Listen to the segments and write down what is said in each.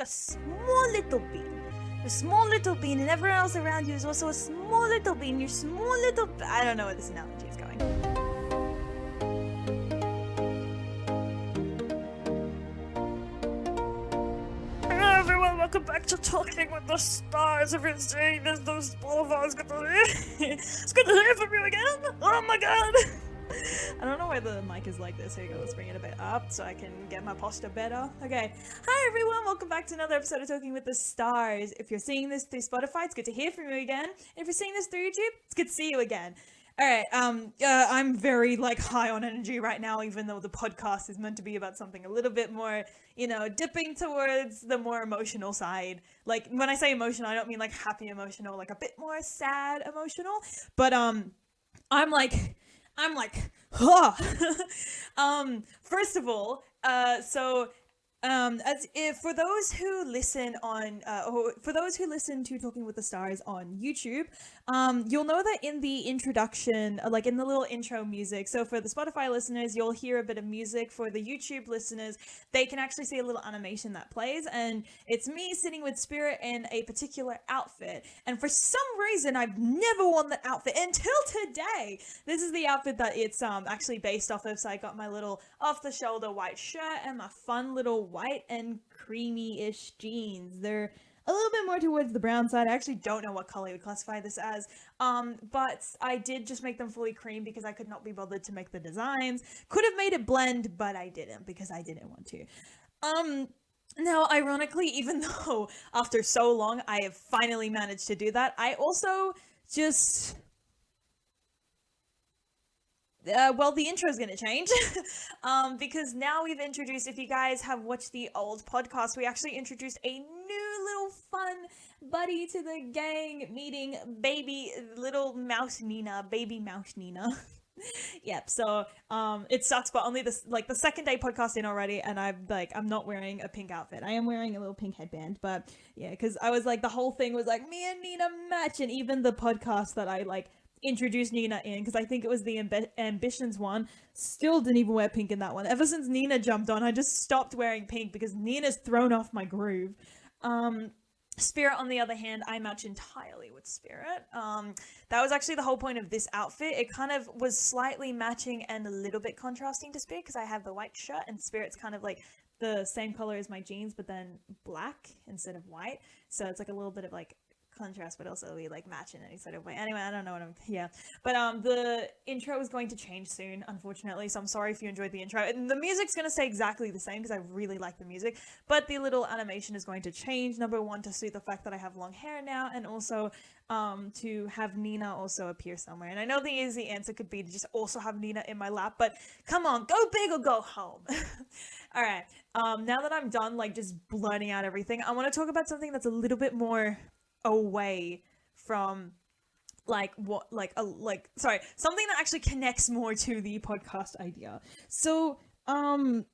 like a small little bean. A small little bean, and everyone else around you is also a small little bean. You're small little... I don't know where this analogy is going. Hello everyone, welcome back to Talking with the Stars. If you're seeing this, those it's good to hear from you again. Oh my god. I don't know why the mic is like this. Here you go, let's bring it a bit up so I can get my posture better. Okay. Hi everyone, welcome back to another episode of Talking with the Stars. If you're seeing this through Spotify, it's good to hear from you again. And if you're seeing this through YouTube, it's good to see you again. Alright, I'm very, high on energy right now, even though the podcast is meant to be about something a little bit more, dipping towards the more emotional side. Like, when I say emotional, I don't mean, happy emotional, a bit more sad emotional. But, I'm like, huh. First of all, for those who listen on, or for those who listen to Talking with the Stars on YouTube, you'll know that in the introduction, in the little intro music, so for the Spotify listeners, you'll hear a bit of music. For the YouTube listeners, they can actually see a little animation that plays, and it's me sitting with Spirit in a particular outfit, and for some reason, I've never worn that outfit until today. This is the outfit that it's actually based off of, so I got my little off-the-shoulder white shirt and my fun little white and creamy-ish jeans. They're a little bit more towards the brown side. I actually don't know what color you would classify this as, but I did just make them fully cream because I could not be bothered to make the designs. Could have made it blend, but I didn't because I didn't want to. Now, ironically, even though after so long I have finally managed to do that, I also just... the intro is going to change because now we've introduced, if you guys have watched the old podcast, we actually introduced a new little fun buddy to the gang, meeting baby mouse Nina. Yep, so it sucks, but only this, the second day podcast in already, and I'm not wearing a pink outfit. I am wearing a little pink headband, but yeah, because I was the whole thing was me and Nina match, and even the podcast that I introduced Nina in, because I think it was the Ambitions one, still didn't even wear pink in that one. Ever since Nina jumped on, I just stopped wearing pink because Nina's thrown off my groove. Spirit, on the other hand, I match entirely with Spirit. That was actually the whole point of this outfit. It kind of was slightly matching and a little bit contrasting to Spirit because I have the white shirt and Spirit's kind of the same color as my jeans, but then black instead of white. So it's a little bit of contrast, but also we match in any sort of way. Anyway, I don't know what but the intro is going to change soon, unfortunately, so I'm sorry if you enjoyed the intro. And the music's going to stay exactly the same because I really like the music, but the little animation is going to change, number one, to suit the fact that I have long hair now, and also to have Nina also appear somewhere. And I know the easy answer could be to just also have Nina in my lap, but come on, go big or go home. All right, now that I'm done just blurting out everything, I want to talk about something that's a little bit more away from something that actually connects more to the podcast idea. So whenever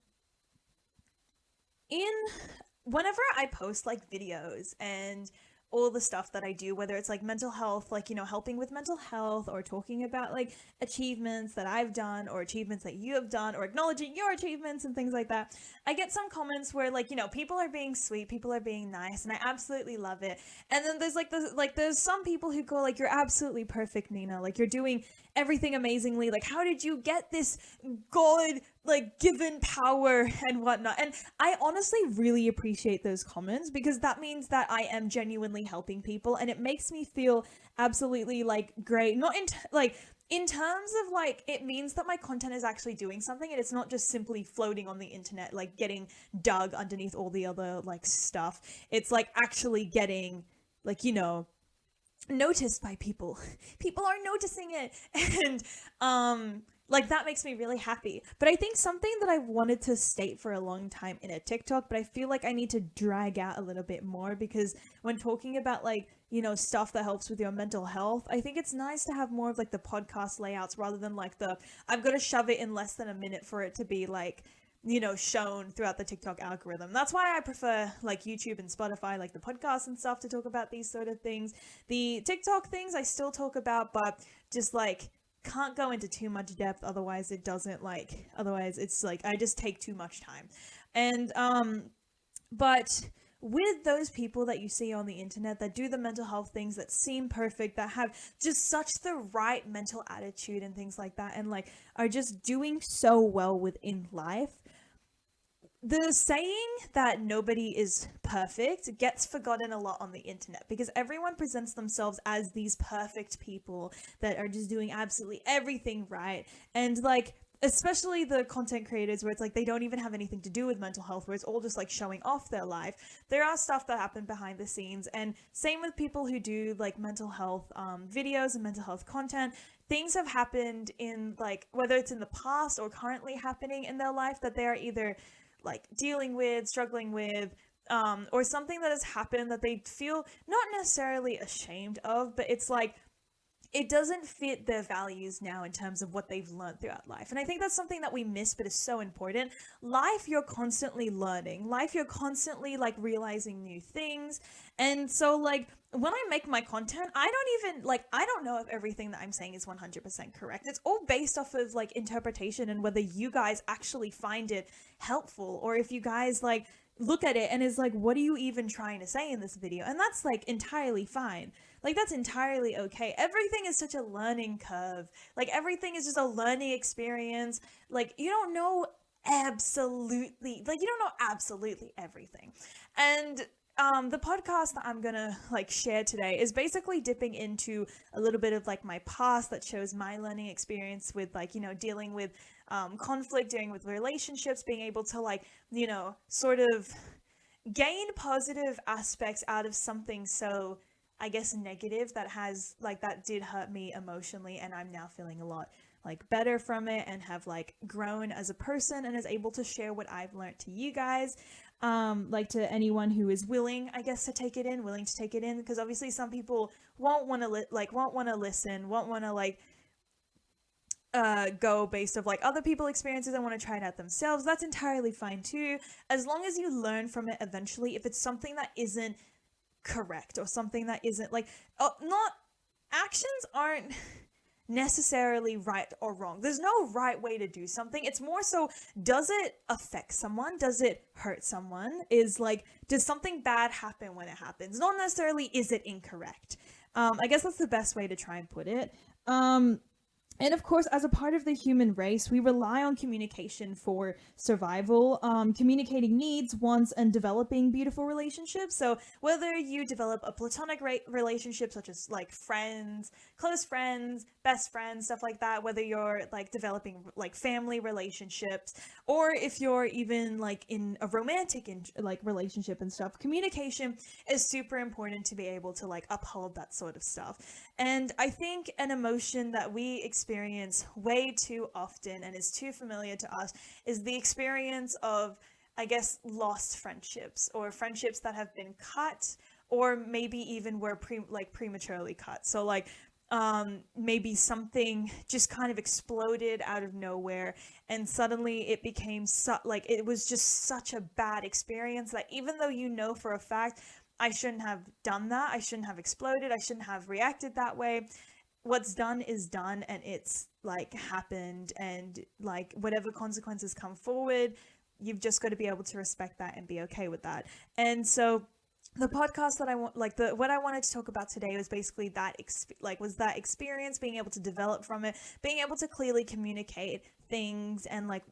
I post videos and all the stuff that I do, whether it's mental health, helping with mental health, or talking about achievements that I've done or achievements that you have done, or acknowledging your achievements and things like that, I get some comments where people are being sweet, people are being nice, and I absolutely love it. And then there's there's some people who go you're absolutely perfect, Nina, you're doing everything amazingly, how did you get this god given power and whatnot? And I honestly really appreciate those comments because that means that I am genuinely helping people, and it makes me feel absolutely great. Not in terms of it means that my content is actually doing something, and it's not just simply floating on the internet getting dug underneath all the other stuff. It's actually getting noticed by people. People are noticing it, and that makes me really happy. But I think something that I've wanted to state for a long time in a TikTok, but I feel I need to drag out a little bit more, because when talking about stuff that helps with your mental health, I think it's nice to have more of the podcast layouts rather than I've got to shove it in less than a minute for it to be shown throughout the TikTok algorithm. That's why I prefer YouTube and Spotify, the podcasts and stuff, to talk about these sort of things. The TikTok things I still talk about, but just can't go into too much depth, otherwise it doesn't otherwise it's I just take too much time. And but with those people that you see on the internet that do the mental health things, that seem perfect, that have just such the right mental attitude and things like that, and like are just doing so well within life, the saying that nobody is perfect gets forgotten a lot on the internet because everyone presents themselves as these perfect people that are just doing absolutely everything right. And like, especially the content creators where it's like they don't even have anything to do with mental health, where it's all just like showing off their life. There are stuff that happen behind the scenes, and same with people who do like mental health videos and mental health content. Things have happened in like, whether it's in the past or currently happening in their life, that they are either like dealing with, struggling with, or something that has happened that they feel not necessarily ashamed of, but it's like it doesn't fit their values now in terms of what they've learned throughout life. And I think that's something that we miss, but is so important. Life, you're constantly learning. Life, you're constantly like realizing new things. And so like when I make my content, I don't know if everything that I'm saying is 100% correct. It's all based off of like interpretation and whether you guys actually find it helpful, or if you guys like look at it and is like, what are you even trying to say in this video? And that's like entirely fine. Like, that's entirely okay. Everything is such a learning curve. Like, everything is just a learning experience. Like, you don't know absolutely everything. And the podcast that I'm gonna like share today is basically dipping into a little bit of like my past that shows my learning experience with like, you know, dealing with conflict, dealing with relationships, being able to like, you know, sort of gain positive aspects out of something so, I guess, negative that did hurt me emotionally, and I'm now feeling a lot like better from it and have like grown as a person and is able to share what I've learned to you guys, like to anyone who is willing, I guess, to take it in, because obviously some people won't want to listen, won't want to like go based of like other people's experiences and want to try it out themselves. That's entirely fine too, as long as you learn from it eventually. If it's something that isn't correct or something that isn't like, not, actions aren't necessarily right or wrong. There's no right way to do something. It's more so, does it affect someone? Does it hurt someone? Is like, does something bad happen when it happens? Not necessarily is it incorrect. I guess that's the best way to try and put it. And of course, as a part of the human race, we rely on communication for survival, communicating needs, wants, and developing beautiful relationships. So whether you develop a platonic relationship, such as like friends, close friends, best friends, stuff like that, whether you're like developing like family relationships, or if you're even like in a romantic like relationship and stuff, communication is super important to be able to like uphold that sort of stuff. And I think an emotion that we experience way too often and is too familiar to us is the experience of, I guess, lost friendships, or friendships that have been cut, or maybe even were prematurely cut. So like maybe something just kind of exploded out of nowhere, and suddenly it became it was just such a bad experience that even though you know for a fact, I shouldn't have done that, I shouldn't have exploded, I shouldn't have reacted that way, what's done is done, and it's like happened, and like whatever consequences come forward, you've just got to be able to respect that and be okay with that. And so the podcast that I want, what I wanted to talk about today was basically that that experience, being able to develop from it, being able to clearly communicate things, and like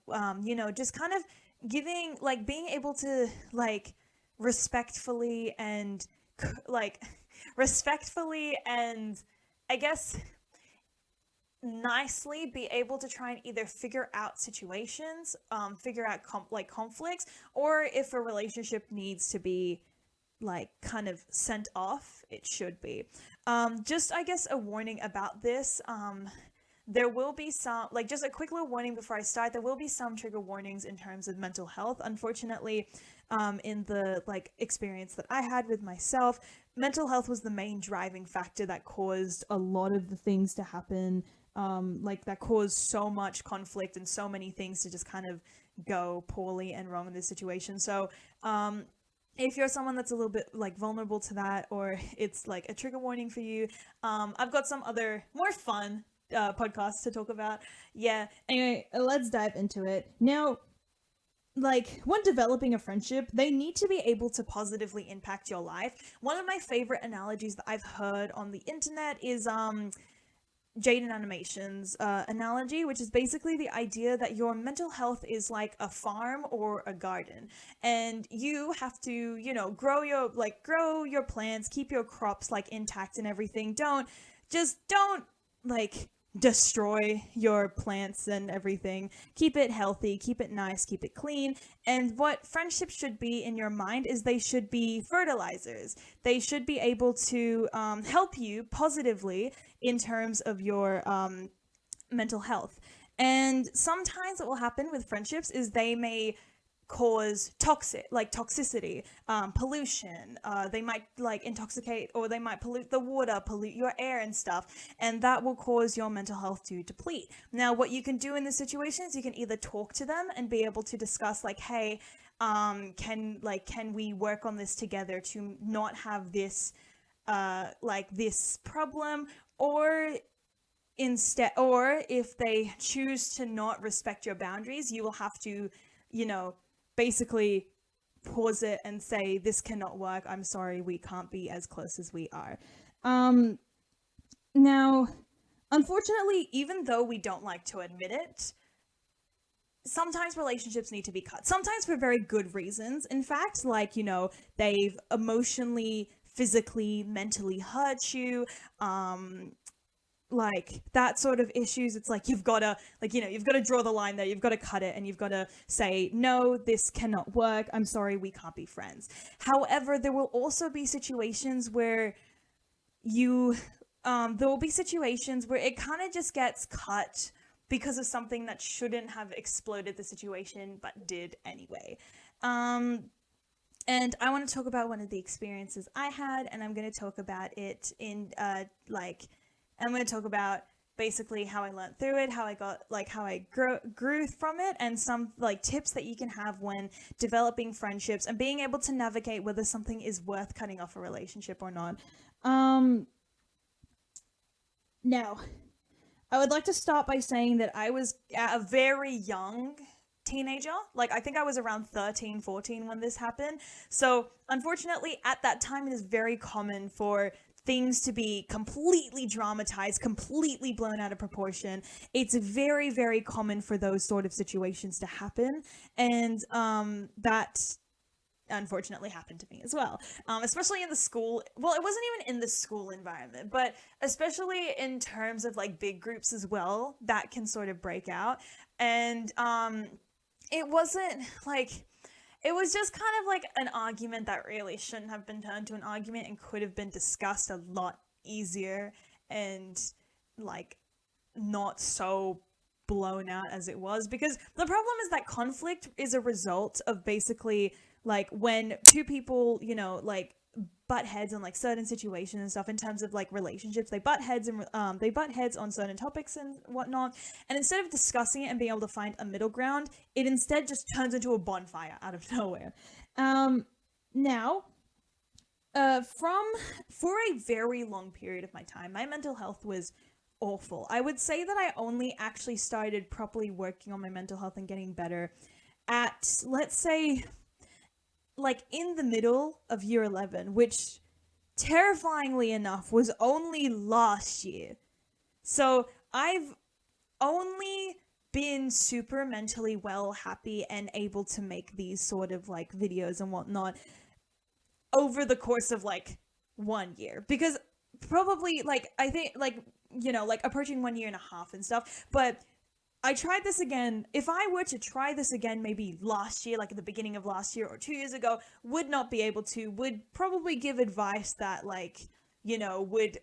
you know, just kind of being able to like respectfully and I guess nicely be able to try and either figure out situations, figure out conflicts, or if a relationship needs to be like kind of sent off, it should be. Just, I guess, a warning about this. There will be some, like, just a quick little warning before I start, there will be some trigger warnings in terms of mental health. Unfortunately, in the, like, experience that I had with myself, mental health was the main driving factor that caused a lot of the things to happen, that caused so much conflict and so many things to just kind of go poorly and wrong in this situation. So, if you're someone that's a little bit like vulnerable to that, or it's like a trigger warning for you, I've got some other more fun podcasts to talk about. Yeah. Anyway, let's dive into it. Now, like when developing a friendship, they need to be able to positively impact your life. One of my favorite analogies that I've heard on the internet is Jaden Animation's analogy, which is basically the idea that your mental health is like a farm or a garden, and you have to, you know, grow your plants, keep your crops like intact and everything. Don't like destroy your plants and everything. Keep it healthy, keep it nice, keep it clean. And what friendships should be in your mind is they should be fertilizers. They should be able to help you positively in terms of your mental health. And sometimes what will happen with friendships is they may cause toxicity, pollution. They might like intoxicate, or they might pollute the water, pollute your air and stuff, and that will cause your mental health to deplete. Now, what you can do in this situation is you can either talk to them and be able to discuss like, hey, can we work on this together to not have this this problem, or instead, or if they choose to not respect your boundaries, you will have to, you know, basically pause it and say, this cannot work. I'm sorry, we can't be as close as we are. Now, unfortunately, even though we don't like to admit it, sometimes relationships need to be cut. Sometimes for very good reasons. In fact, like, you know, they've emotionally, physically, mentally hurt you, like that sort of issues. It's like you've got to, like, you know, you've got to draw the line there, you've got to cut it, and you've got to say, no, this cannot work, I'm sorry, we can't be friends. However, there will also be situations where there will be situations where it kind of just gets cut because of something that shouldn't have exploded the situation but did anyway. And I want to talk about one of the experiences I had, and I'm going to talk about it in I'm going to talk about basically how I learned through it, how I grew from it, and some like tips that you can have when developing friendships and being able to navigate whether something is worth cutting off a relationship or not. Now, I would like to start by saying that I was a very young teenager. Like, I think I was around 13, 14 when this happened. So, unfortunately, at that time, it is very common for things to be completely dramatized, completely blown out of proportion. It's very, very common for those sort of situations to happen. And that unfortunately happened to me as well. Especially in the school, well, it wasn't even in the school environment, but especially in terms of like big groups as well, that can sort of break out. And it wasn't like, it was just kind of like an argument that really shouldn't have been turned to an argument and could have been discussed a lot easier and like not so blown out as it was. Because the problem is that conflict is a result of basically like when two people, you know, like butt heads on like certain situations and stuff in terms of like relationships. They butt heads on certain topics and whatnot, and instead of discussing it and being able to find a middle ground, it instead just turns into a bonfire out of nowhere. Now, for a very long period of my time, my mental health was awful. I would say that I only actually started properly working on my mental health and getting better at, let's say, like in the middle of year 11, which terrifyingly enough was only last year. So I've only been super mentally well, happy, and able to make these sort of like videos and whatnot over the course of like 1 year, because probably like I think like, you know, like approaching 1 year and a half and stuff. But I tried this again. If I were to try this again, maybe last year, like at the beginning of last year or 2 years ago, would not be able to, would probably give advice that like, you know, would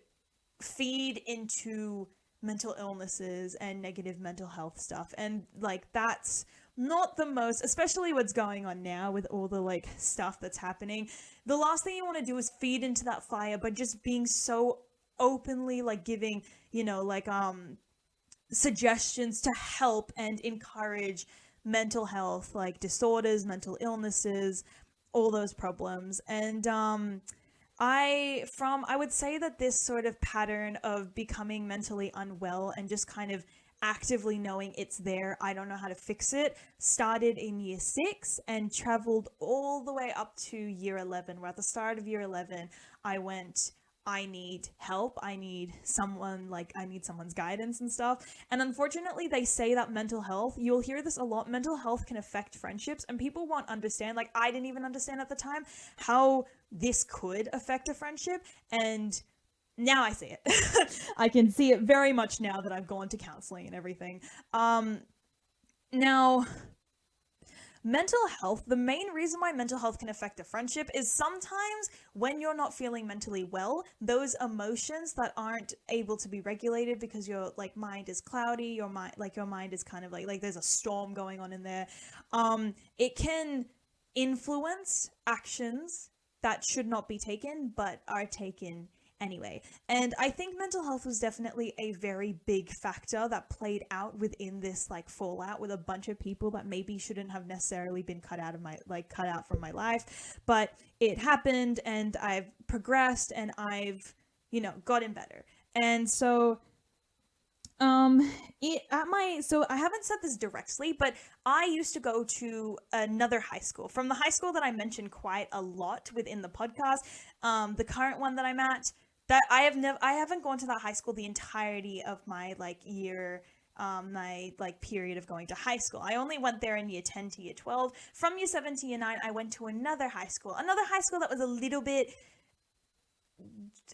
feed into mental illnesses and negative mental health stuff. And like, that's not the most, especially what's going on now with all the like stuff that's happening. The last thing you want to do is feed into that fire by just being so openly like giving, you know, like, suggestions to help and encourage mental health, like disorders, mental illnesses, all those problems. And I would say that this sort of pattern of becoming mentally unwell and just kind of actively knowing it's there, I don't know how to fix it, started in year 6 and traveled all the way up to year 11, where at the start of year 11, I went, I need help. I need someone, like, I need someone's guidance and stuff. And unfortunately, they say that mental health, you'll hear this a lot, mental health can affect friendships, and people won't understand, like, I didn't even understand at the time how this could affect a friendship, and now I see it. I can see it very much now that I've gone to counseling and everything. Now, mental health, the main reason why mental health can affect a friendship is sometimes when you're not feeling mentally well, those emotions that aren't able to be regulated because your like mind is cloudy, your mind is kind of like there's a storm going on in there. It can influence actions that should not be taken but are taken anyway. And I think mental health was definitely a very big factor that played out within this like fallout with a bunch of people that maybe shouldn't have necessarily been cut out from my life, but it happened, and I've progressed, and I've, gotten better. And so so I haven't said this directly, but I used to go to another high school. From the high school that I mentioned quite a lot within the podcast, the current one that I'm at, that I haven't gone to that high school the entirety of my period of going to high school. I only went there in year 10 to year 12. From year 7 to year 9, I went to another high school that was a little bit,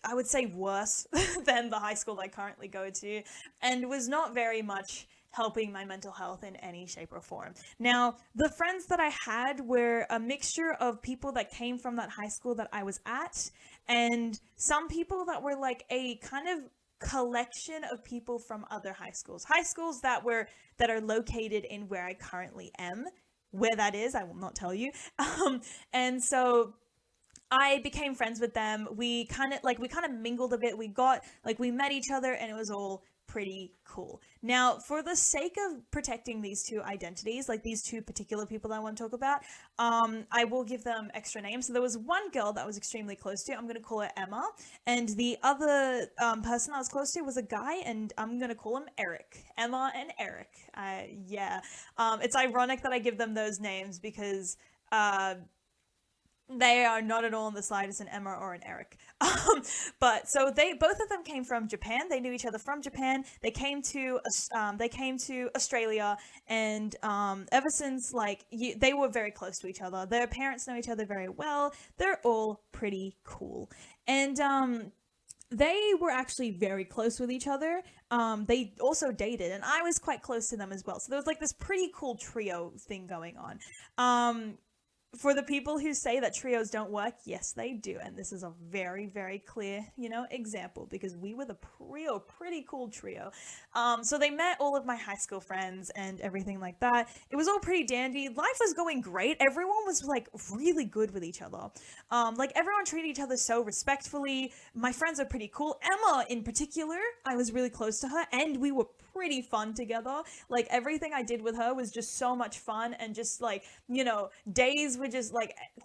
I would say, worse than the high school I currently go to, and was not very much helping my mental health in any shape or form. Now, the friends that I had were a mixture of people that came from that high school that I was at, and some people that were like a kind of collection of people from other high schools that are located in where I currently am. Where that is, I will not tell you. And so I became friends with them. We kind of mingled a bit. We met each other, and it was all pretty cool. Now, for the sake of protecting these two identities, like these two particular people that I want to talk about, I will give them extra names. So there was one girl that I was extremely close to. I'm going to call her Emma. And the other person I was close to was a guy, and I'm going to call him Eric. Emma and Eric. It's ironic that I give them those names because they are not at all in the slightest an Emma or an Eric. But so both of them came from Japan. They knew each other from Japan. They came to Australia, and ever since they were very close to each other. Their parents know each other very well. They're all pretty cool, and they were actually very close with each other. They also dated, and I was quite close to them as well. So there was like this pretty cool trio thing going on. For the people who say that trios don't work, yes, they do. And this is a very, very clear, example, because we were the pretty cool trio. So they met all of my high school friends and everything like that. It was all pretty dandy. Life was going great. Everyone was really good with each other. Everyone treated each other so respectfully. My friends are pretty cool. Emma in particular, I was really close to her, and we were pretty fun together. Everything I did with her was just so much fun, and just days were just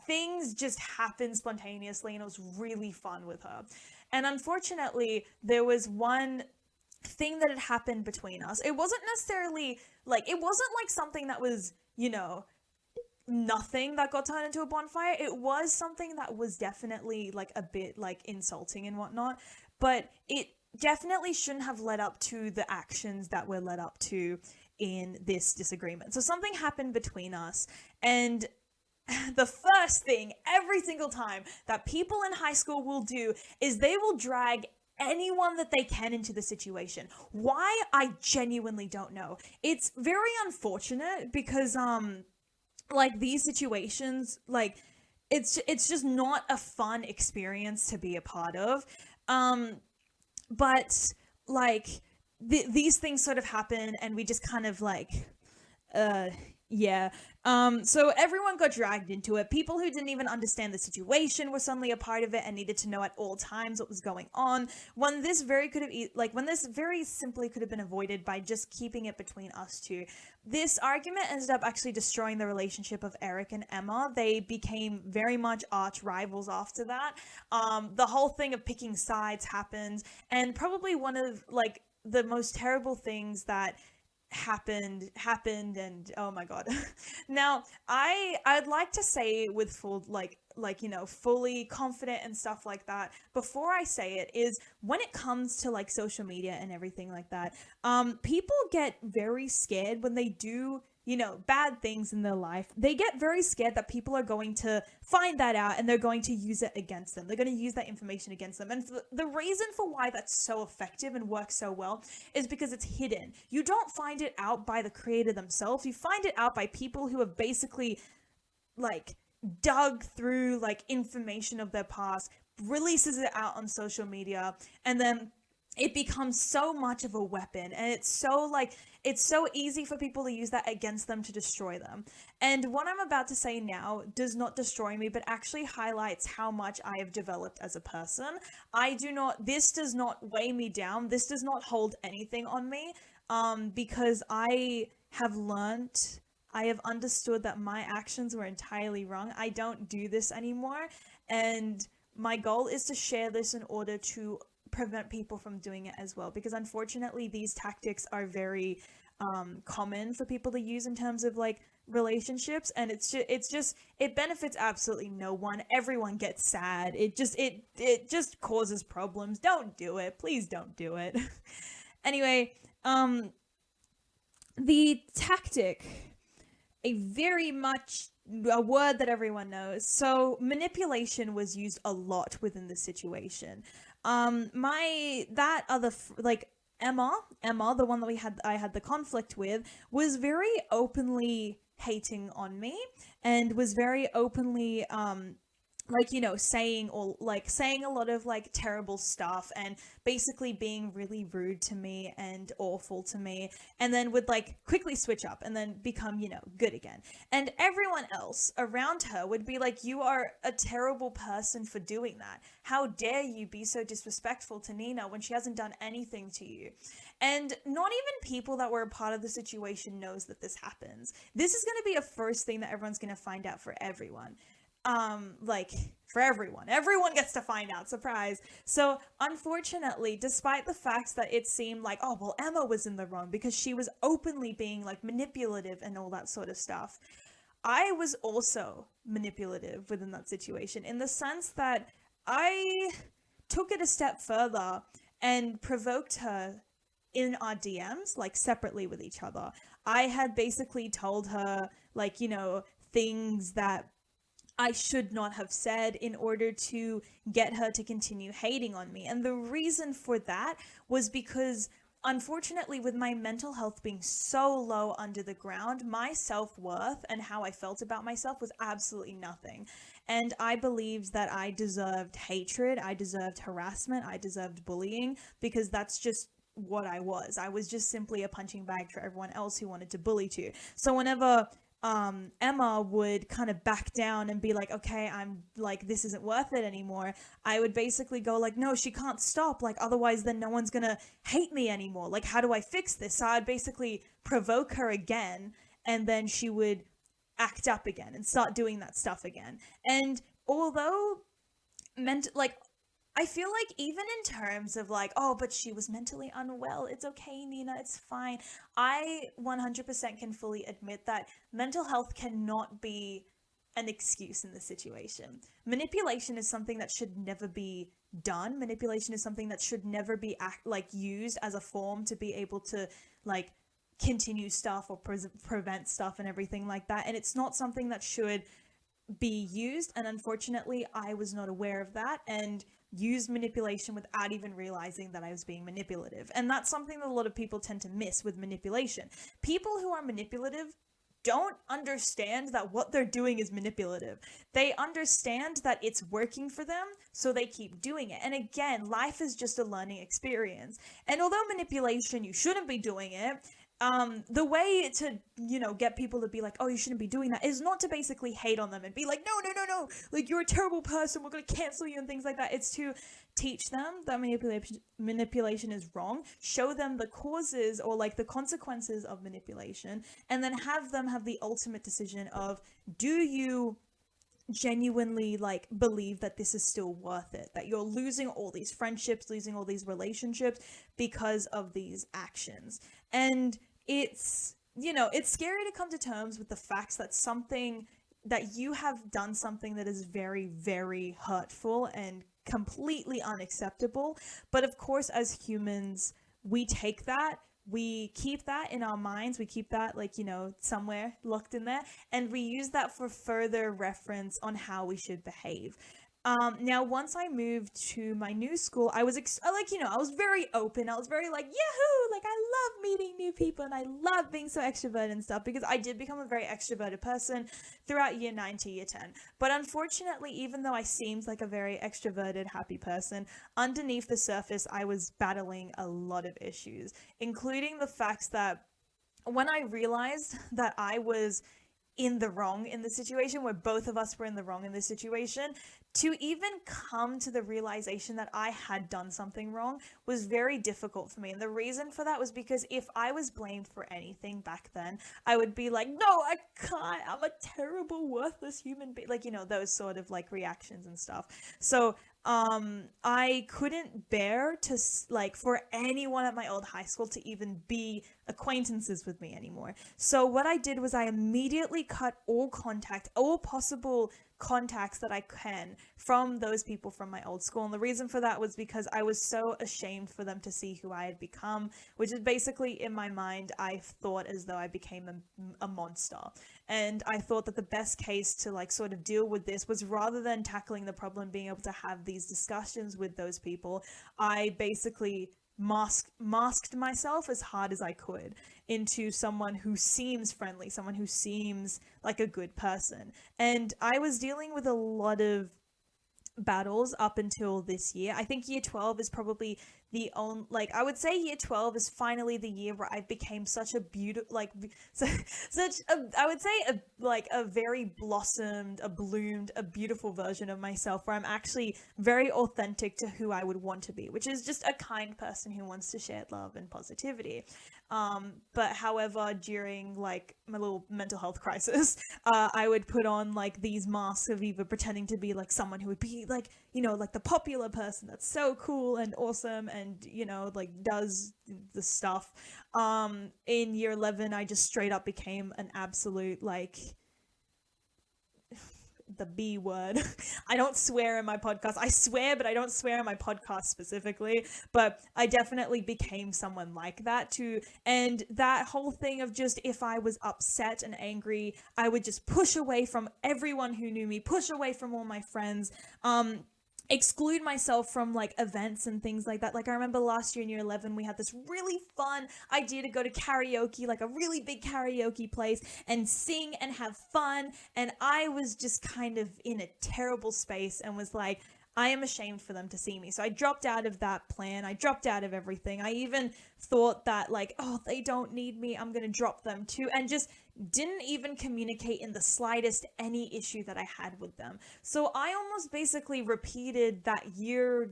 things just happened spontaneously, and it was really fun with her. And unfortunately, there was one thing that had happened between us. It wasn't necessarily it wasn't something that was nothing that got turned into a bonfire. It was something that was definitely a bit insulting and whatnot, but it definitely shouldn't have led up to the actions that were led up to in this disagreement. So something happened between us, and the first thing every single time that people in high school will do is they will drag anyone that they can into the situation. Why? I genuinely don't know. It's very unfortunate because these situations, it's just not a fun experience to be a part of. But these things sort of happen, and we just kind of yeah. So everyone got dragged into it. People who didn't even understand the situation were suddenly a part of it and needed to know at all times what was going on. When this very simply could have been avoided by just keeping it between us two. This argument ended up actually destroying the relationship of Eric and Emma. They became very much arch rivals after that. The whole thing of picking sides happened, and probably one of the most terrible things that happened, and oh my god. Now I'd like to say with full fully confident and stuff like that before I say it, is when it comes to like social media and everything like that, people get very scared when they do bad things in their life. They get very scared that people are going to find that out and they're going to use it against them. They're going to use that information against them. And the reason for why that's so effective and works so well is because it's hidden. You don't find it out by the creator themselves. You find it out by people who have basically like dug through like information of their past, releases it out on social media, and then it becomes so much of a weapon, and it's so easy for people to use that against them to destroy them. And what I'm about to say now does not destroy me, but actually highlights how much I have developed as a person. This does not weigh me down. This does not hold anything on me, because I have understood that my actions were entirely wrong. I don't do this anymore, and my goal is to share this in order to prevent people from doing it as well, because unfortunately these tactics are very common for people to use in terms of like relationships, and it benefits absolutely no one. Everyone gets sad. It just causes problems. Don't do it. Please don't do it. Anyway, the tactic, a word that everyone knows. So manipulation was used a lot within the situation. Emma, the one that I had the conflict with, was very openly hating on me, and was very openly saying a lot of like terrible stuff, and basically being really rude to me and awful to me, and then would like quickly switch up and then become good again. And everyone else around her would be like, you are a terrible person for doing that. How dare you be so disrespectful to Nina when she hasn't done anything to you? And not even people that were a part of the situation knows that this happens. This is going to be a first thing that everyone's going to find out for everyone. For everyone gets to find out, surprise. So unfortunately, despite the fact that it seemed like, oh well, Emma was in the wrong because she was openly being like manipulative and all that sort of stuff, I was also manipulative within that situation, in the sense that I took it a step further and provoked her in our DMs, like separately with each other. I had basically told her things that I should not have said in order to get her to continue hating on me. And the reason for that was because, unfortunately, with my mental health being so low under the ground, my self-worth and how I felt about myself was absolutely nothing. And I believed that I deserved hatred, I deserved harassment, I deserved bullying, because that's just what I was. I was just simply a punching bag for everyone else who wanted to bully too. So whenever Emma would kind of back down and be like, okay, I'm like, this isn't worth it anymore, I would basically go like, no, she can't stop, like otherwise then no one's gonna hate me anymore, like how do I fix this? So I'd basically provoke her again, and then she would act up again and start doing that stuff again. And although I feel like even in terms of like, oh, but she was mentally unwell, it's okay, Nina, it's fine, I 100% can fully admit that mental health cannot be an excuse in this situation. Manipulation is something that should never be done. Manipulation is something that should never be used as a form to be able to like continue stuff or prevent stuff and everything like that. And it's not something that should be used. And unfortunately, I was not aware of that and used manipulation without even realizing that I was being manipulative. And that's something that a lot of people tend to miss with manipulation. People who are manipulative don't understand that what they're doing is manipulative. They understand that it's working for them, so they keep doing it. And again, life is just a learning experience. And although manipulation, you shouldn't be doing it, the way to, get people to be like, oh, you shouldn't be doing that, is not to basically hate on them and be like, no, like, you're a terrible person, we're going to cancel you and things like that. It's to teach them that manipulation is wrong, show them the causes or like the consequences of manipulation, and then have them have the ultimate decision of, do you genuinely like believe that this is still worth it, that you're losing all these friendships, losing all these relationships because of these actions. And it's, it's scary to come to terms with the facts that you have done something that is very, very hurtful and completely unacceptable. But of course, as humans, we take that, we keep that in our minds, we keep that, like, somewhere locked in there, and we use that for further reference on how we should behave. Now, once I moved to my new school, I was I was very open. I was very like, yahoo! Like, I love meeting new people and I love being so extroverted and stuff, because I did become a very extroverted person throughout year 9 to year 10. But unfortunately, even though I seemed like a very extroverted, happy person, underneath the surface, I was battling a lot of issues, including the fact that when I realized that I was in the wrong in the situation, where both of us were in the wrong in this situation, to even come to the realization that I had done something wrong was very difficult for me. And the reason for that was because if I was blamed for anything back then, I would be like, no, I can't, I'm a terrible, worthless human being, like, those sort of like reactions and stuff. So I couldn't bear to for anyone at my old high school to even be acquaintances with me anymore. So what I did was I immediately cut all contact, all possible contacts that I can from those people from my old school. And the reason for that was because I was so ashamed for them to see who I had become, which is basically, in my mind, I thought as though I became a monster. And I thought that the best case to like sort of deal with this was, rather than tackling the problem, being able to have these discussions with those people, I basically masked myself as hard as I could into someone who seems friendly, someone who seems like a good person. And I was dealing with a lot of battles up until this year. I think year 12 is probably the only, I would say year 12 is finally the year where I became such a beautiful, I would say a very blossomed, a bloomed, a beautiful version of myself, where I'm actually very authentic to who I would want to be, which is just a kind person who wants to share love and positivity. But however, during like my little mental health crisis, I would put on like these masks of either pretending to be like someone who would be like, like the popular person that's so cool and awesome and, like does the stuff. In year 11, I just straight up became an absolute the B word. I don't swear in my podcast. I swear, but I don't swear in my podcast specifically. But I definitely became someone like that too. And that whole thing of just, if I was upset and angry, I would just push away from everyone who knew me, push away from all my friends, exclude myself from like events and things like that. Like I remember last year in year 11, we had this really fun idea to go to karaoke, like a really big karaoke place, and sing and have fun. And I was just kind of in a terrible space and was like, I am ashamed for them to see me. So I dropped out of that plan. I dropped out of everything. I even thought that like, oh, they don't need me, I'm going to drop them too. And just didn't even communicate in the slightest any issue that I had with them. So I almost basically repeated that year,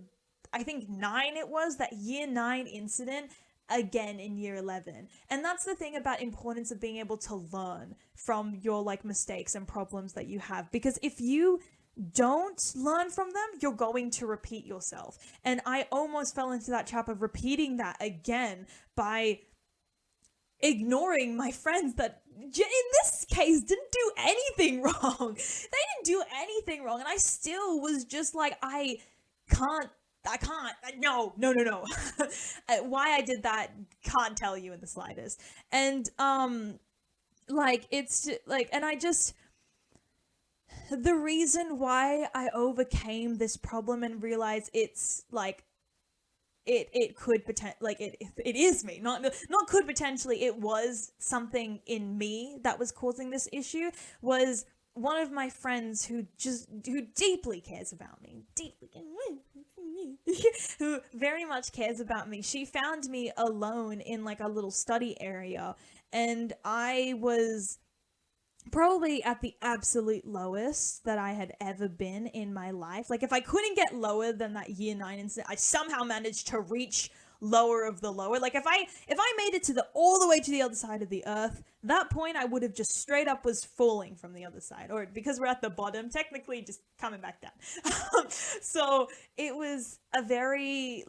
I think 9 it was, that year 9 incident again in year 11. And that's the thing about importance of being able to learn from your like mistakes and problems that you have. Because if you don't learn from them, you're going to repeat yourself. And I almost fell into that trap of repeating that again by ignoring my friends that in this case didn't do anything wrong. They didn't do anything wrong, and I still was just like, I can't, no. Why I did that, can't tell you in the slightest. And it's like, and I just, the reason why I overcame this problem and realized it's like, it could it is me, not could potentially, it was something in me that was causing this issue, was one of my friends who deeply cares about me, who very much cares about me. She found me alone in like a little study area, and I was probably at the absolute lowest that I had ever been in my life. Like if I couldn't get lower than that year 9 incident, I somehow managed to reach lower of the lower. Like if I made it to all the way to the other side of the earth, that point I would have just straight up was falling from the other side, or because we're at the bottom, technically just coming back down. So it was a very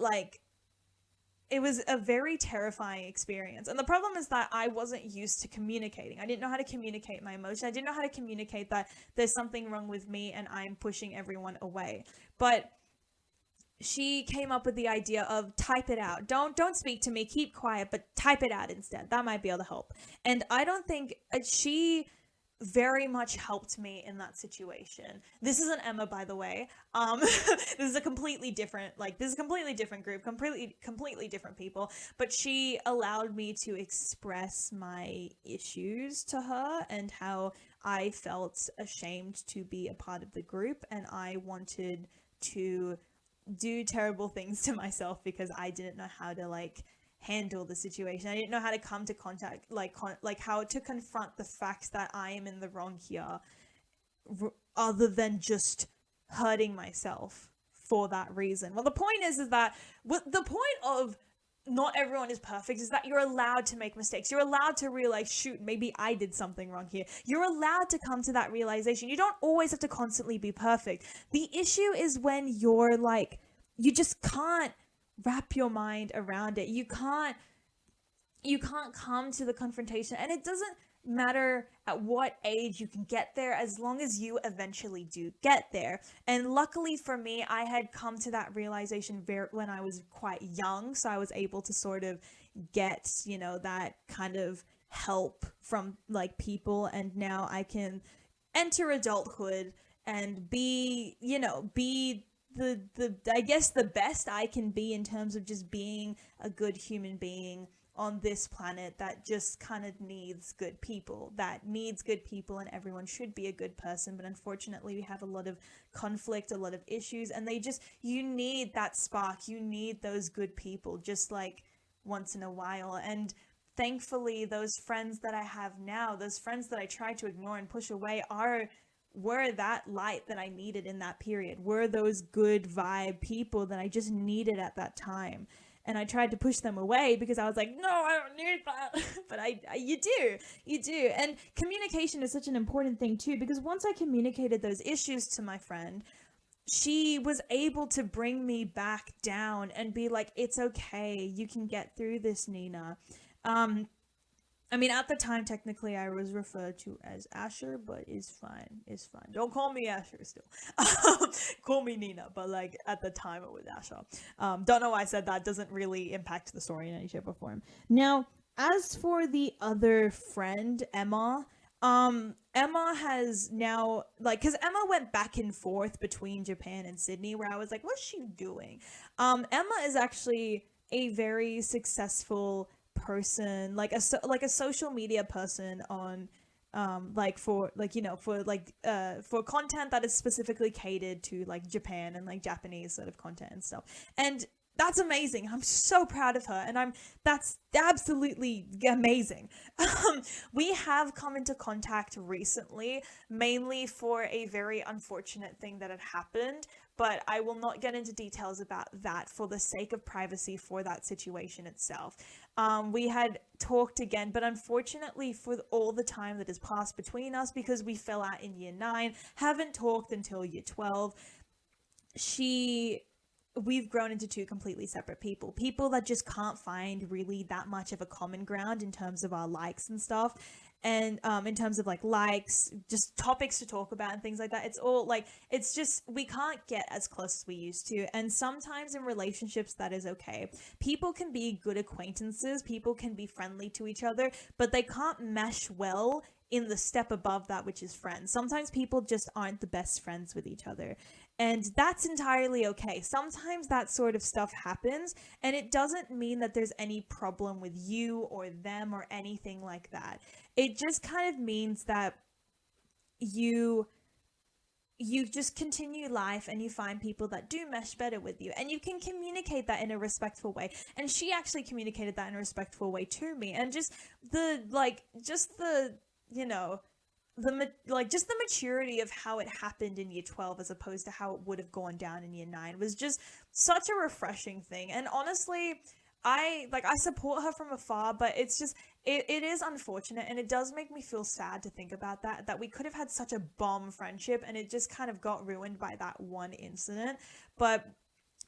it was a very terrifying experience. And the problem is that I wasn't used to communicating. I didn't know how to communicate my emotion. I didn't know how to communicate that there's something wrong with me and I'm pushing everyone away. But she came up with the idea of type it out. Don't speak to me, keep quiet, but type it out instead. That might be able to help. And I don't think she very much helped me in that situation. This isn't Emma, by the way. This is a completely different, group, completely different people. But she allowed me to express my issues to her and how I felt ashamed to be a part of the group, and I wanted to do terrible things to myself because I didn't know how to handle the situation. I didn't know how to come to contact, how to confront the fact that I am in the wrong here, other than just hurting myself for that reason. Well, the point is that the point of not everyone is perfect is that you're allowed to make mistakes. You're allowed to realize, shoot, maybe I did something wrong here. You're allowed to come to that realization. You don't always have to constantly be perfect. The issue is when you're you just can't wrap your mind around it. You can't come to the confrontation, and it doesn't matter at what age you can get there, as long as you eventually do get there. And luckily for me, I had come to that realization when I was quite young, so I was able to sort of get, that kind of help from people, and now I can enter adulthood and be the I guess the best I can be in terms of just being a good human being on this planet that just kind of needs good people, and everyone should be a good person. But unfortunately, we have a lot of conflict, a lot of issues, and you need that spark. You need those good people just once in a while. And thankfully, those friends that I have now, those friends that I try to ignore and push away were that light that I needed in that period, were those good vibe people that I just needed at that time. And I tried to push them away because I was like, no, I don't need that. But you do. And communication is such an important thing too, because once I communicated those issues to my friend, she was able to bring me back down and be like, it's okay, you can get through this, Nina. At the time, technically, I was referred to as Asher, but it's fine. Don't call me Asher still. Call me Nina, but at the time it was Asher. Don't know why I said that. Doesn't really impact the story in any shape or form. Now, as for the other friend, Emma, Emma has now, because Emma went back and forth between Japan and Sydney, where I was like, what's she doing? Emma is actually a very successful person, a social media person on for content that is specifically catered to Japan and Japanese sort of content and stuff. And that's amazing. I'm so proud of her, and that's absolutely amazing. We have come into contact recently, mainly for a very unfortunate thing that had happened, but I will not get into details about that for the sake of privacy for that situation itself. We had talked again, but unfortunately for all the time that has passed between us, because we fell out in year 9, haven't talked until year 12, we've grown into two completely separate people that just can't find really that much of a common ground in terms of our likes and stuff. And in terms of likes, just topics to talk about and things like that, it's all it's just, we can't get as close as we used to. And sometimes in relationships that is okay. People can be good acquaintances, people can be friendly to each other, but they can't mesh well in the step above that, which is friends. Sometimes people just aren't the best friends with each other. And that's entirely okay. Sometimes that sort of stuff happens, and it doesn't mean that there's any problem with you or them or anything like that. It just kind of means that you just continue life and you find people that do mesh better with you, and you can communicate that in a respectful way. And she actually communicated that in a respectful way to me, and just the maturity of how it happened in year 12 as opposed to how it would have gone down in year 9 was just such a refreshing thing. And honestly, I support her from afar, but it's just, it is unfortunate, and it does make me feel sad to think about that we could have had such a bomb friendship and it just kind of got ruined by that one incident. But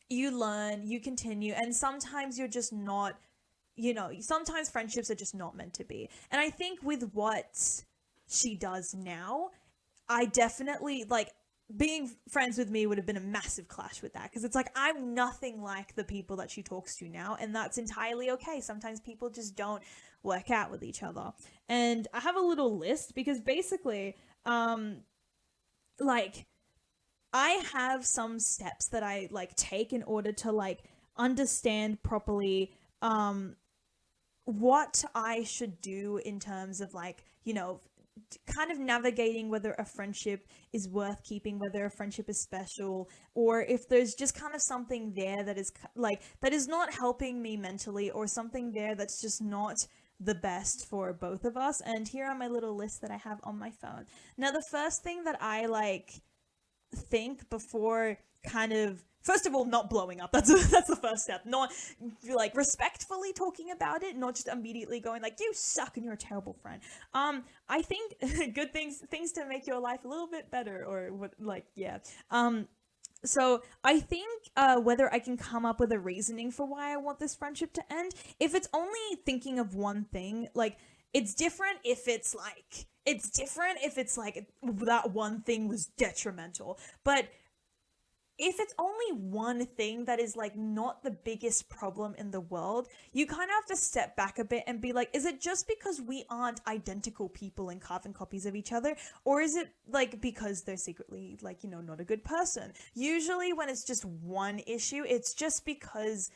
you learn, you continue, and sometimes you're just not, sometimes friendships are just not meant to be. And I think with what she does now, I definitely, like, being friends with me would have been a massive clash with that, because it's like I'm nothing like the people that she talks to now, and that's entirely okay. Sometimes people just don't work out with each other. And I have a little list because basically, like, I have some steps that I like take in order to like understand properly what I should do in terms of like, kind of navigating whether a friendship is worth keeping, whether a friendship is special, or if there's just kind of something there that is like, that is not helping me mentally, or something there that's just not the best for both of us. And here are my little lists that I have on my phone. Now, the first thing that I like think before kind of, first of all, not blowing up. That's the first step. Not like respectfully talking about it, not just immediately going like, you suck and you're a terrible friend. I think good things to make your life a little bit better, or what, like, yeah. So I think whether I can come up with a reasoning for why I want this friendship to end. If it's only thinking of one thing, like, it's different if it's like that one thing was detrimental. But if it's only one thing that is like not the biggest problem in the world, you kind of have to step back a bit and be like, is it just because we aren't identical people and carbon copies of each other? Or is it like because they're secretly like, not a good person? Usually when it's just one issue, it's just because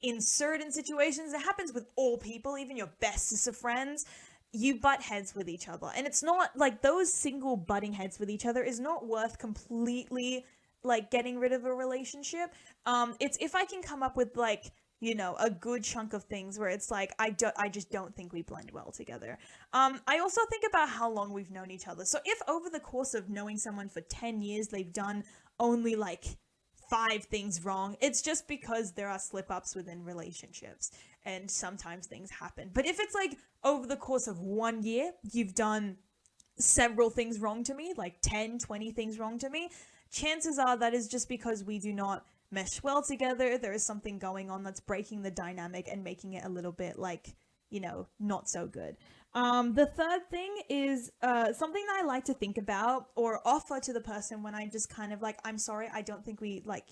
in certain situations, it happens with all people, even your bestest of friends, you butt heads with each other. And it's not like those single butting heads with each other is not worth completely like getting rid of a relationship. It's if I can come up with like, a good chunk of things where it's like, I just don't think we blend well together. I also think about how long we've known each other. So if over the course of knowing someone for 10 years, they've done only like 5 things wrong, it's just because there are slip-ups within relationships and sometimes things happen. But if it's like over the course of 1 year, you've done several things wrong to me, like 10, 20 things wrong to me, chances are that is just because we do not mesh well together. There is something going on that's breaking the dynamic and making it a little bit like, not so good. The third thing is something that I like to think about or offer to the person when I'm just kind of like, I'm sorry, I don't think we like,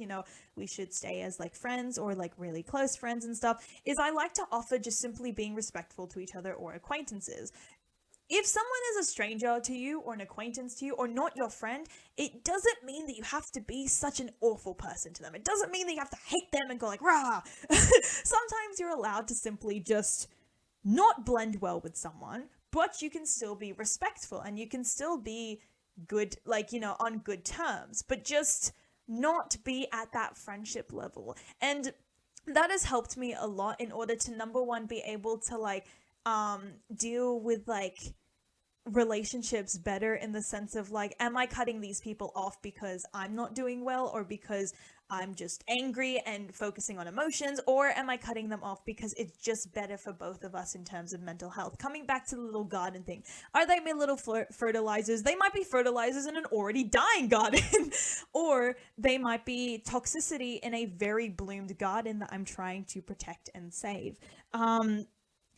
we should stay as like friends or like really close friends and stuff, is I like to offer just simply being respectful to each other or acquaintances. If someone is a stranger to you or an acquaintance to you or not your friend, it doesn't mean that you have to be such an awful person to them. It doesn't mean that you have to hate them and go like, rah. Sometimes you're allowed to simply just not blend well with someone, but you can still be respectful and you can still be good, like, on good terms, but just not be at that friendship level. And that has helped me a lot in order to, number one, be able to like deal with like relationships better, in the sense of like, am I cutting these people off because I'm not doing well, or because I'm just angry and focusing on emotions, or am I cutting them off because it's just better for both of us in terms of mental health? Coming back to the little garden thing, are they my little fertilizers? They might be fertilizers in an already dying garden or they might be toxicity in a very bloomed garden that I'm trying to protect and save.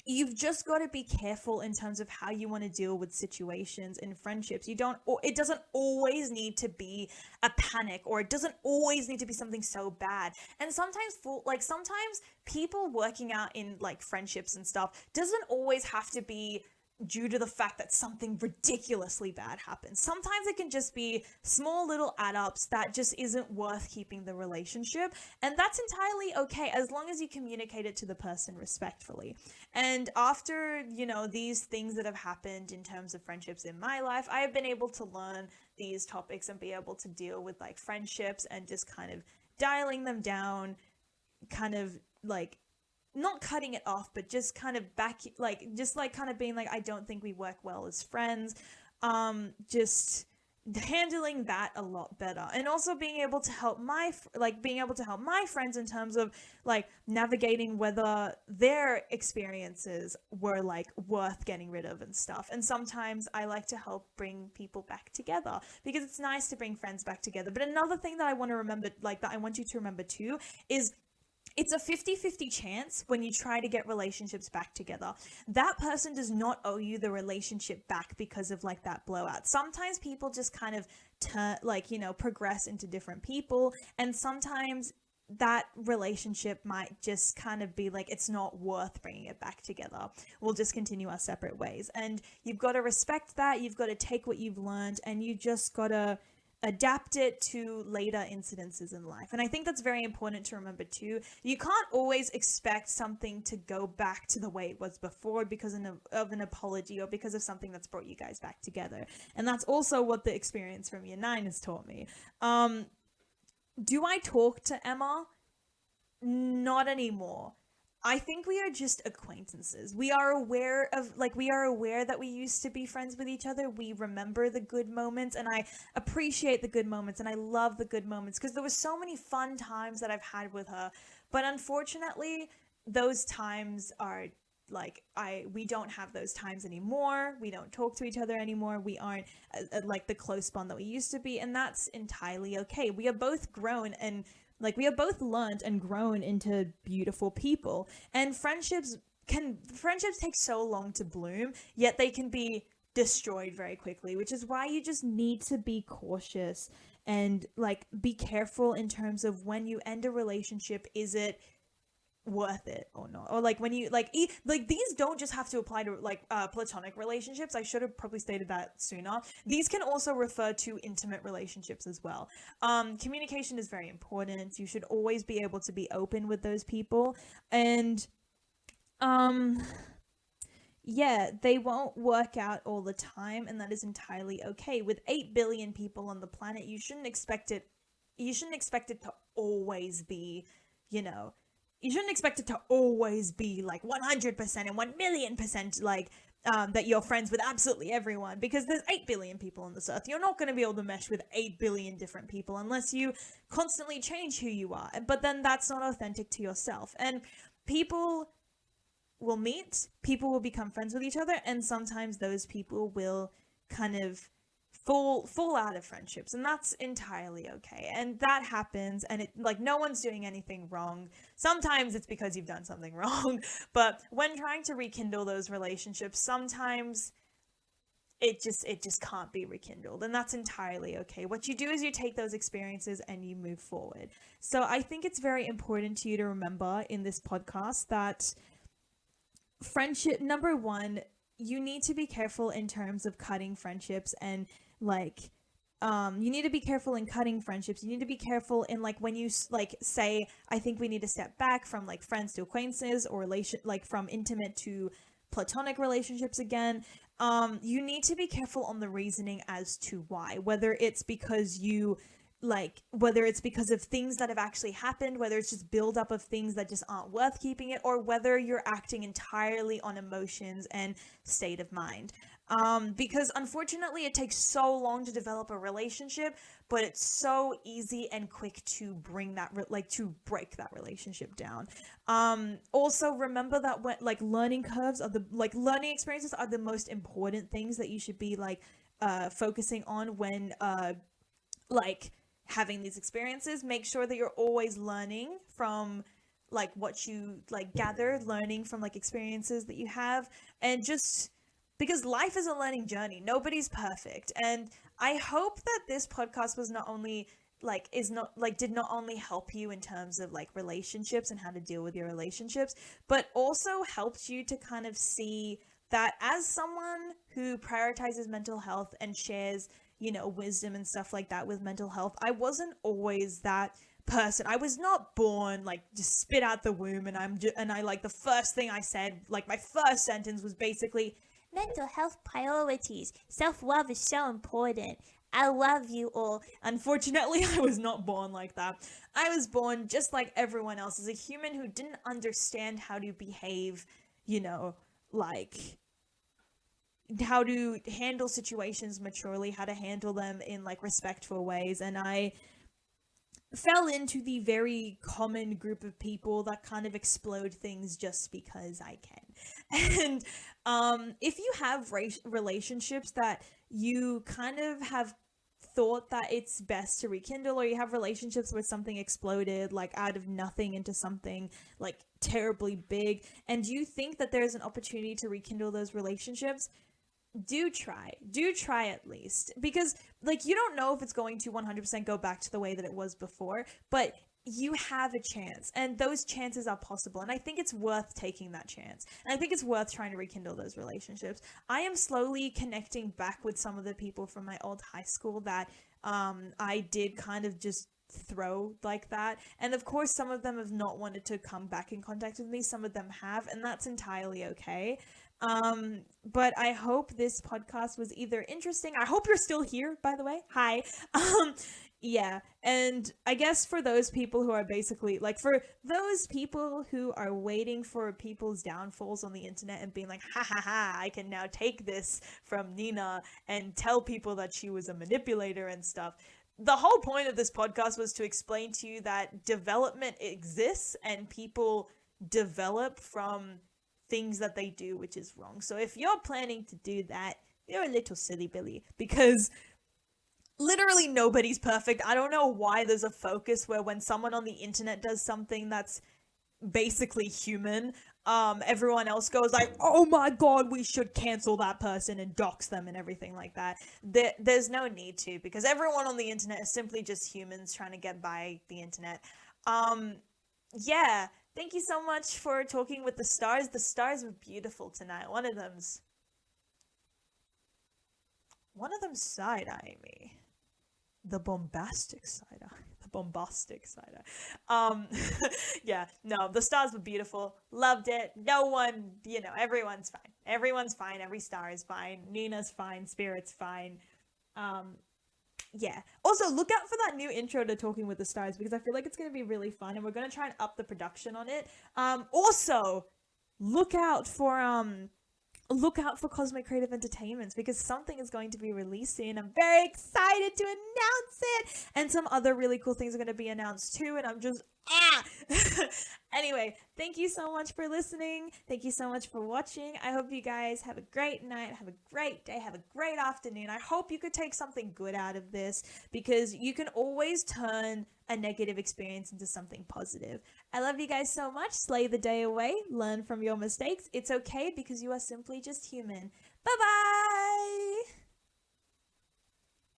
You've just got to be careful in terms of how you want to deal with situations in friendships. It doesn't always need to be a panic, or it doesn't always need to be something so bad. And sometimes people working out in like friendships and stuff doesn't always have to be due to the fact that something ridiculously bad happens. Sometimes it can just be small little add-ups that just isn't worth keeping the relationship, and that's entirely okay as long as you communicate it to the person respectfully. And after, these things that have happened in terms of friendships in my life, I have been able to learn these topics and be able to deal with like friendships and just kind of dialing them down, kind of like not cutting it off, but just kind of kind of being like, I don't think we work well as friends. Just handling that a lot better, and also being able to help my friends in terms of like navigating whether their experiences were like worth getting rid of and stuff. And sometimes I like to help bring people back together, because it's nice to bring friends back together. But another thing that I want to remember, like that I want you to remember too, is it's a 50-50 chance when you try to get relationships back together. That person does not owe you the relationship back because of like that blowout. Sometimes people just kind of progress into different people, and sometimes that relationship might just kind of be like, it's not worth bringing it back together. We'll just continue our separate ways. And you've got to respect that. You've got to take what you've learned, and you just got to adapt it to later incidences in life. And I think that's very important to remember too. You can't always expect something to go back to the way it was before because of an apology or because of something that's brought you guys back together. And that's also what the experience from year 9 has taught me. Do I talk to Emma? Not anymore. I think we are just acquaintances. We are aware that we used to be friends with each other. We remember the good moments, and I appreciate the good moments, and I love the good moments, because there were so many fun times that I've had with her. But unfortunately, those times are like, we don't have those times anymore. We don't talk to each other anymore. We aren't like the close bond that we used to be, and that's entirely okay. We are both grown, and like, we have both learned and grown into beautiful people. And friendships take so long to bloom, yet they can be destroyed very quickly, which is why you just need to be cautious and like be careful in terms of when you end a relationship. Is it worth it or not? Or like when you these don't just have to apply to like platonic relationships. I should have probably stated that sooner. These can also refer to intimate relationships as well. Communication is very important. You should always be able to be open with those people, and yeah, they won't work out all the time, and that is entirely okay. With 8 billion people on the planet, you shouldn't expect it to always be, you shouldn't expect it to always be like 100% and 1,000,000% like that you're friends with absolutely everyone, because there's 8 billion people on this earth. You're not going to be able to mesh with 8 billion different people unless you constantly change who you are. But then that's not authentic to yourself. And people will meet, people will become friends with each other, and sometimes those people will kind of fall out of friendships, and that's entirely okay. And that happens, and it like, no one's doing anything wrong. Sometimes it's because you've done something wrong, but when trying to rekindle those relationships, sometimes it just can't be rekindled, and that's entirely okay. What you do is you take those experiences and you move forward. So I think it's very important to you to remember in this podcast that friendship, number one, you need to be careful in terms of cutting friendships, and like you need to be careful in cutting friendships. You need to be careful in like when you like say, I think we need to step back from like friends to acquaintances, or from intimate to platonic relationships again. You need to be careful on the reasoning as to why, whether it's because of things that have actually happened, whether it's just buildup of things that just aren't worth keeping it, or whether you're acting entirely on emotions and state of mind. Because unfortunately it takes so long to develop a relationship, but it's so easy and quick to bring that to break that relationship down. Also remember that when learning experiences are the most important things that you should be focusing on when having these experiences. Make sure that you're always learning from what you gather, learning from experiences that you have, and just because life is a learning journey. Nobody's perfect. And I hope that this podcast was did not only help you in terms of relationships and how to deal with your relationships, but also helped you to kind of see that as someone who prioritizes mental health and shares wisdom and stuff like that with mental health, I wasn't always that person. I was not born just spit out the womb and I the first thing I said, my first sentence was basically, mental health priorities. Self-love is so important. I love you all. Unfortunately, I was not born like that. I was born just like everyone else, as a human who didn't understand how to behave, how to handle situations maturely, how to handle them in like respectful ways. And I fell into the very common group of people that kind of explode things just because I can. And if you have relationships that you kind of have thought that it's best to rekindle, or you have relationships where something exploded like out of nothing into something like terribly big, and you think that there's an opportunity to rekindle those relationships, do try at least, because like you don't know if it's going to 100% go back to the way that it was before, but you have a chance, and those chances are possible, and I think it's worth taking that chance, and I think it's worth trying to rekindle those relationships. I am slowly connecting back with some of the people from my old high school that I did kind of just throw like that, and of course some of them have not wanted to come back in contact with me, some of them have, and that's entirely okay. But I hope this podcast was either interesting. I hope you're still here, by the way. Hi. Yeah, and I guess for those people who are basically, like, for those people who are waiting for people's downfalls on the internet and being like, ha ha ha, I can now take this from Nina and tell people that she was a manipulator and stuff. The whole point of this podcast was to explain to you that development exists and people develop from things that they do, which is wrong. So if you're planning to do that, you're a little silly Billy, because literally nobody's perfect. I don't know why there's a focus where when someone on the internet does something that's basically human, everyone else goes like, oh my god, we should cancel that person and dox them and everything like that. There's no need to, because everyone on the internet is simply just humans trying to get by the internet. Yeah, thank you so much for talking with the stars. The stars were beautiful tonight. One of them's side-eyeing me. The bombastic side-eye. The bombastic side-eye. Yeah, no, the stars were beautiful. Loved it. No one, everyone's fine. Everyone's fine. Every star is fine. Nina's fine. Spirit's fine. Yeah. Also, look out for that new intro to Talking with the Stars, because I feel like it's going to be really fun, and we're going to try and up the production on it. Also, look out for Cosmic Creative Entertainments, because something is going to be released soon. I'm very excited to announce it, and some other really cool things are going to be announced too, and I'm just Anyway, thank you so much for listening. Thank you so much for watching. I hope you guys have a great night, have a great day, have a great afternoon. I hope you could take something good out of this, because you can always turn a negative experience into something positive. I love you guys so much. Slay the day away. Learn from your mistakes. It's okay, because you are simply just human. Bye-bye!